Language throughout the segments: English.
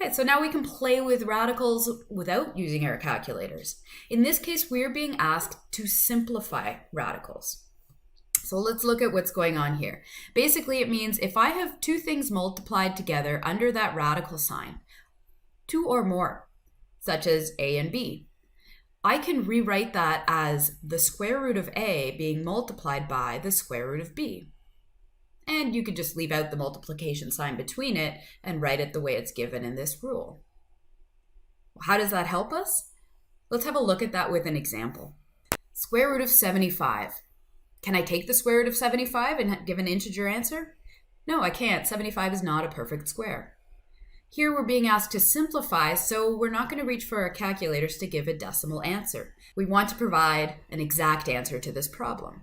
Okay, so now we can play with radicals without using our calculators. In this case, we're being asked to simplify radicals. So let's look at what's going on here. Basically, it means if I have two things multiplied together under that radical sign, two or more, such as a and b, I can rewrite that as the square root of a being multiplied by the square root of b. And you could just leave out the multiplication sign between it and write it the way it's given in this rule. How does that help us? Let's have a look at that with an example. Square root of 75. Can I take the square root of 75 and give an integer answer? No, I can't. 75 is not a perfect square. Here we're being asked to simplify, so we're not going to reach for our calculators to give a decimal answer. We want to provide an exact answer to this problem.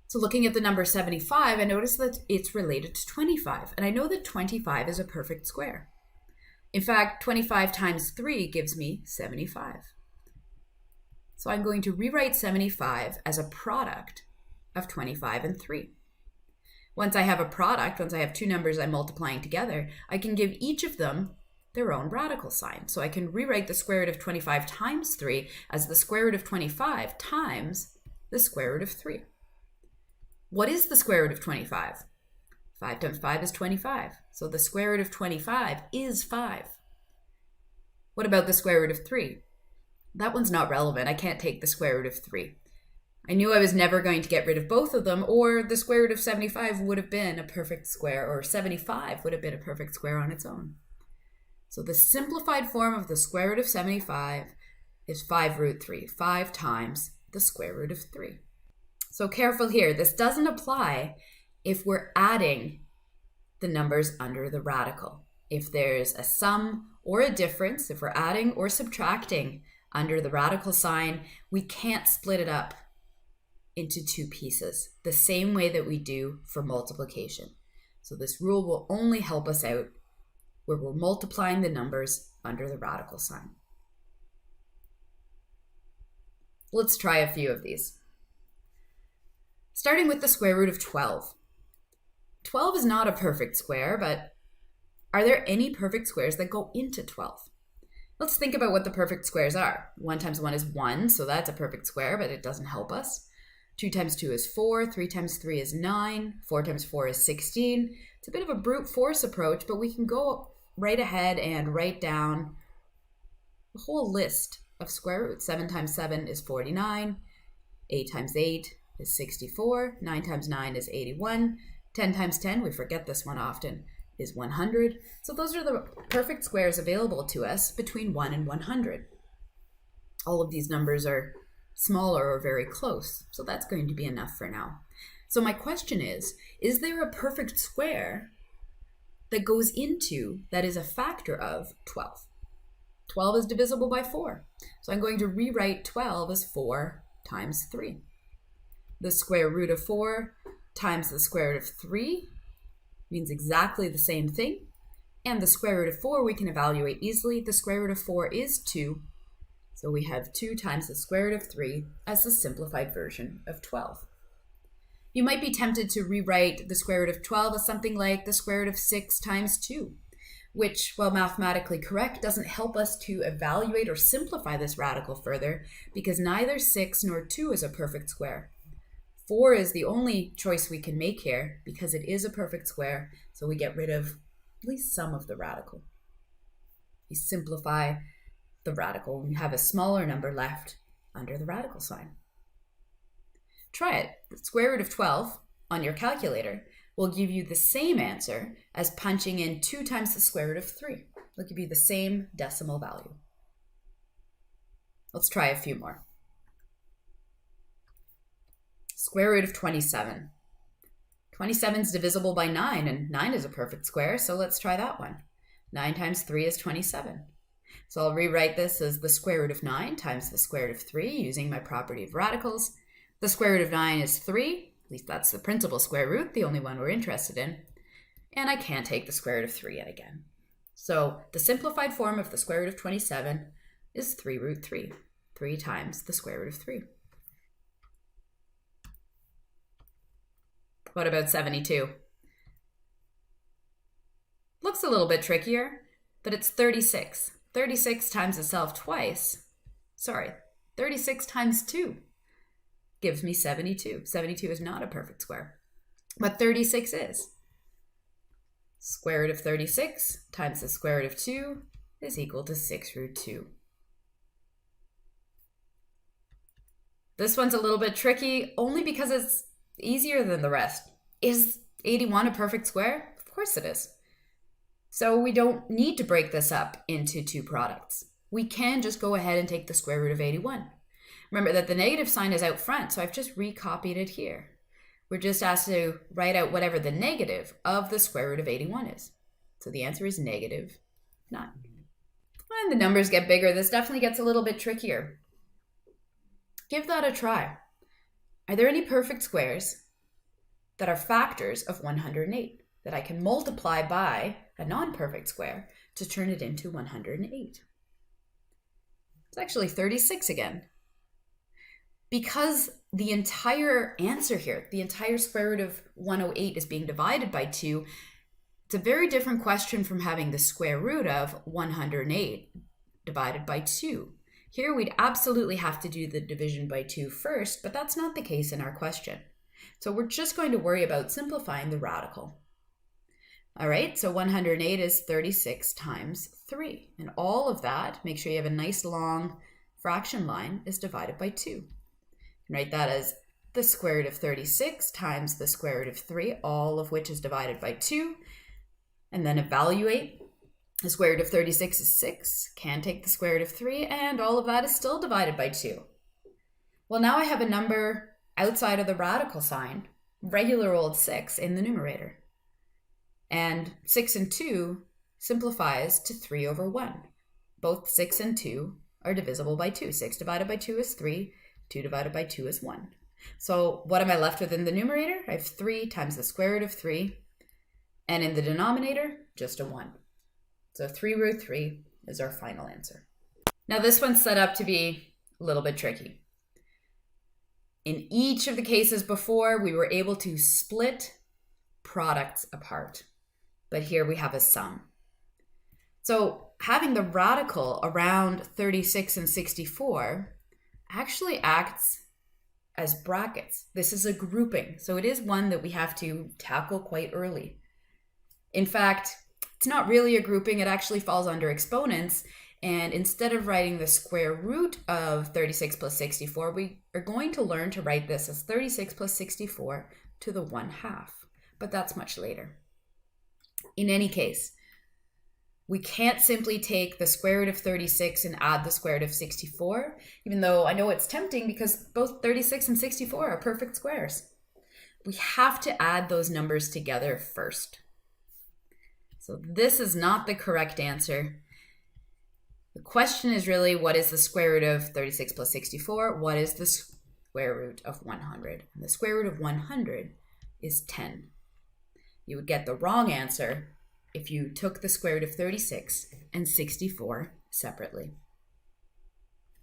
So looking at the number 75, I notice that it's related to 25, and I know that 25 is a perfect square. In fact, 25 times 3 gives me 75. So I'm going to rewrite 75 as a product of 25 and 3. Once I have a product, once I have two numbers I'm multiplying together, I can give each of them their own radical sign. So I can rewrite the square root of 25 times 3 as the square root of 25 times the square root of 3. What is the square root of 25? 5 times 5 is 25. So the square root of 25 is 5. What about the square root of 3? That one's not relevant. I can't take the square root of 3. I knew I was never going to get rid of both of them, or the square root of 75 would have been a perfect square, or 75 would have been a perfect square on its own. So the simplified form of the square root of 75 is 5 root 3, 5 times the square root of 3. So careful here, this doesn't apply if we're adding the numbers under the radical. If there's a sum or a difference, if we're adding or subtracting under the radical sign, we can't split it up into two pieces, the same way that we do for multiplication. So this rule will only help us out where we're multiplying the numbers under the radical sign. Let's try a few of these. Starting with the square root of 12. 12 is not a perfect square, but are there any perfect squares that go into 12? Let's think about what the perfect squares are. 1 times 1 is 1, so that's a perfect square, but it doesn't help us. 2 times 2 is 4, 3 times 3 is 9, 4 times 4 is 16. It's a bit of a brute force approach, but we can go right ahead and write down a whole list of square roots. 7 times 7 is 49, 8 times 8 is 64, 9 times 9 is 81, 10 times 10, we forget this one often, is 100. So those are the perfect squares available to us between 1 and 100. All of these numbers are smaller or very close, so that's going to be enough for now. So my question is there a perfect square that goes into, that is a factor of 12? 12 is divisible by 4, so I'm going to rewrite 12 as 4 times 3. The square root of 4 times the square root of 3 means exactly the same thing. And the square root of 4 we can evaluate easily. The square root of 4 is 2. So we have 2 times the square root of 3 as the simplified version of 12. You might be tempted to rewrite the square root of 12 as something like the square root of 6 times 2, which, while mathematically correct, doesn't help us to evaluate or simplify this radical further because neither 6 nor 2 is a perfect square. 4 is the only choice we can make here because it is a perfect square, so we get rid of at least some of the radical. We simplify the radical and we have a smaller number left under the radical sign. Try it. The square root of 12 on your calculator will give you the same answer as punching in 2 times the square root of 3. It'll give you the same decimal value. Let's try a few more. Square root of 27. 27 is divisible by 9, and 9 is a perfect square, so let's try that one. 9 times 3 is 27. So I'll rewrite this as the square root of 9 times the square root of 3 using my property of radicals. The square root of 9 is 3, at least that's the principal square root, the only one we're interested in. And I can't take the square root of 3 yet again. So the simplified form of the square root of 27 is 3 root 3, 3 times the square root of 3. What about 72? Looks a little bit trickier, but it's 36. 36 times itself twice. 36 times 2 gives me 72. 72 is not a perfect square, but 36 is. Square root of 36 times the square root of 2 is equal to 6 root 2. This one's a little bit tricky only because it's easier than the rest. Is 81 a perfect square? Of course it is. So we don't need to break this up into two products. We can just go ahead and take the square root of 81. Remember that the negative sign is out front, so I've just recopied it here. We're just asked to write out whatever the negative of the square root of 81 is. So the answer is negative 9. When the numbers get bigger, this definitely gets a little bit trickier. Give that a try. Are there any perfect squares that are factors of 108 that I can multiply by a non-perfect square to turn it into 108? It's actually 36 again. Because the entire answer here, the entire square root of 108 is being divided by 2, it's a very different question from having the square root of 108 divided by 2. Here we'd absolutely have to do the division by 2 first, but that's not the case in our question. So we're just going to worry about simplifying the radical. All right, so 108 is 36 times 3. And all of that, make sure you have a nice long fraction line, is divided by 2. And write that as the square root of 36 times the square root of 3, all of which is divided by 2. And then evaluate. The square root of 36 is 6. Can take the square root of 3, and all of that is still divided by 2. Well, now I have a number outside of the radical sign, regular old 6 in the numerator. And 6 and 2 simplifies to 3 over 1. Both 6 and 2 are divisible by 2. 6 divided by 2 is 3. 2 divided by 2 is 1. So what am I left with in the numerator? I have 3 times the square root of 3. And in the denominator, just a 1. So 3 root 3 is our final answer. Now this one's set up to be a little bit tricky. In each of the cases before, we were able to split products apart. But here we have a sum. So having the radical around 36 and 64 actually acts as brackets. This is a grouping, so it is one that we have to tackle quite early. In fact, it's not really a grouping, it actually falls under exponents, and instead of writing the square root of 36 plus 64, we are going to learn to write this as 36 plus 64 to the 1/2, but that's much later. In any case, we can't simply take the square root of 36 and add the square root of 64, even though I know it's tempting because both 36 and 64 are perfect squares. We have to add those numbers together first. So this is not the correct answer. The question is really, what is the square root of 36 plus 64? What is the square root of 100? And the square root of 100 is 10. You would get the wrong answer if you took the square root of 36 and 64 separately.